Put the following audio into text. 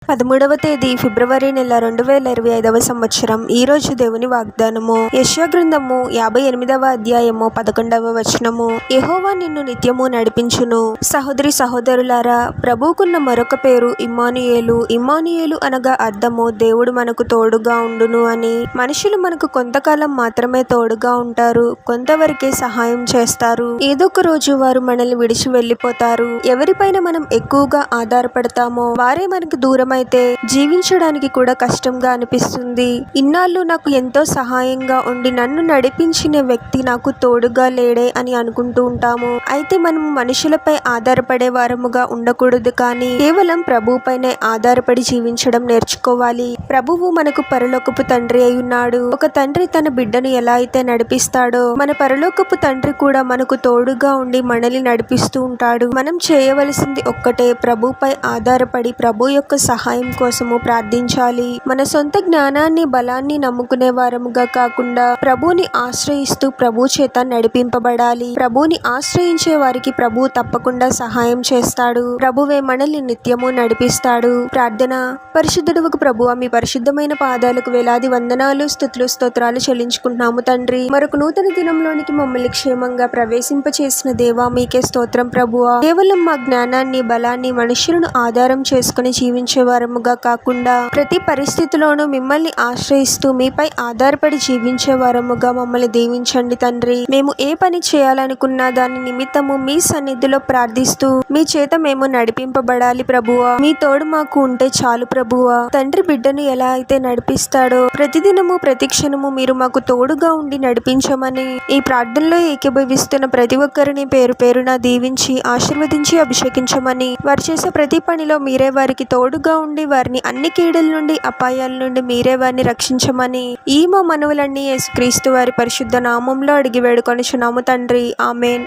13వ తేదీ ఫిబ్రవరి నెల 2025వ సంవత్సరం. ఈ రోజు దేవుని వాగ్దానము యెషయా గ్రంథము 58వ అధ్యాయము 11వ వచనము. యెహోవా నిన్ను నిత్యము నడిపించును. సహోదరి సహోదరులారా, ప్రభువుకున్న మరొక పేరు ఇమ్మానుయేలు. ఇమ్మానుయేలు అనగా అర్థము దేవుడు మనకు తోడుగా ఉండును అని. మనుషులు మనకు కొంతకాలం మాత్రమే తోడుగా ఉంటారు, కొంతవరకే సహాయం చేస్తారు. ఏదో ఒక రోజు వారు మనల్ని విడిచి వెళ్ళిపోతారు. ఎవరిపైన మనం ఎక్కువగా ఆధారపడతామో వారే మనకు దూరం అయితే జీవించడానికి కూడా కష్టంగా అనిపిస్తుంది. ఇన్నాళ్ళు నాకు ఎంతో సహాయంగా ఉండి నన్ను నడిపించిన వ్యక్తి నాకు తోడుగా లేడే అని అనుకుంటూ ఉంటాము. అయితే మనము మనుషులపై ఆధారపడే వారముగా ఉండకూడదు, కానీ కేవలం ప్రభువుపైనే ఆధారపడి జీవించడం నేర్చుకోవాలి. ప్రభువు మనకు పరలోకపు తండ్రి అయి ఉన్నాడు. ఒక తండ్రి తన బిడ్డను ఎలా అయితే నడిపిస్తాడో మన పరలోకపు తండ్రి కూడా మనకు తోడుగా ఉండి మనల్ని నడిపిస్తూ ఉంటాడు. మనం చేయవలసింది ఒక్కటే, ప్రభువుపై ఆధారపడి ప్రభు యొక్క సహాయం కోసము ప్రార్థించాలి. మన సొంత జ్ఞానాన్ని బలాన్ని నమ్ముకునే వారముగా కాకుండా ప్రభువుని ఆశ్రయిస్తూ ప్రభు చేత నడిపింపబడాలి. ప్రభువుని ఆశ్రయించే వారికి ప్రభు తప్పకుండా సహాయం చేస్తాడు. ప్రభువే మనల్ని నిత్యము నడిపిస్తాడు. ప్రార్థన. పరిశుద్ధుడవగు ప్రభువా, మీ పరిశుద్ధమైన పాదాలకు వేలాది వందనాలు, స్తుతులు, స్తోత్రాలు చెల్లించుకుంటున్నాము తండ్రి. మరొక నూతన దినంలోనికి మమ్మల్ని క్షేమంగా ప్రవేశింపచేసిన దేవా, మీకే స్తోత్రం ప్రభువా. కేవలం మా జ్ఞానాన్ని బలాన్ని మనుషులను ఆధారం చేసుకుని జీవించే వారముగా కాకుండా ప్రతి పరిస్థితిలోనూ మిమ్మల్ని ఆశ్రయిస్తూ మీపై ఆధారపడి జీవించే వారముగా మమ్మల్ని దీవించండి తండ్రి. మేము ఏ పని చేయాలనుకున్నా దాని నిమిత్తము మీ సన్నిధిలో ప్రార్థిస్తూ మీ చేత మేము నడిపింపబడాలి ప్రభువా. మీ తోడు మాకు ఉంటే చాలు ప్రభువా. తండ్రి బిడ్డను ఎలా అయితే నడిపిస్తాడో ప్రతిదినము ప్రతి క్షణము మీరు మాకు తోడుగా ఉండి నడిపించమని ఈ ప్రార్థనలో ఏకీభవిస్తున్న ప్రతి ఒక్కరిని పేరు పేరున దీవించి ఆశీర్వదించి అభిషేకించమని, వారు చేసే ప్రతి పనిలో మీరే వారికి తోడుగా ఉండి వారిని అన్ని కీడుల నుండి అపాయాల నుండి మీరే వారిని రక్షించమని ఈ మా మనవులన్నీ యేసుక్రీస్తు వారి పరిశుద్ధ నామంలో అడిగి వేడుకొనుచున్నాము తండ్రి. ఆమేన్.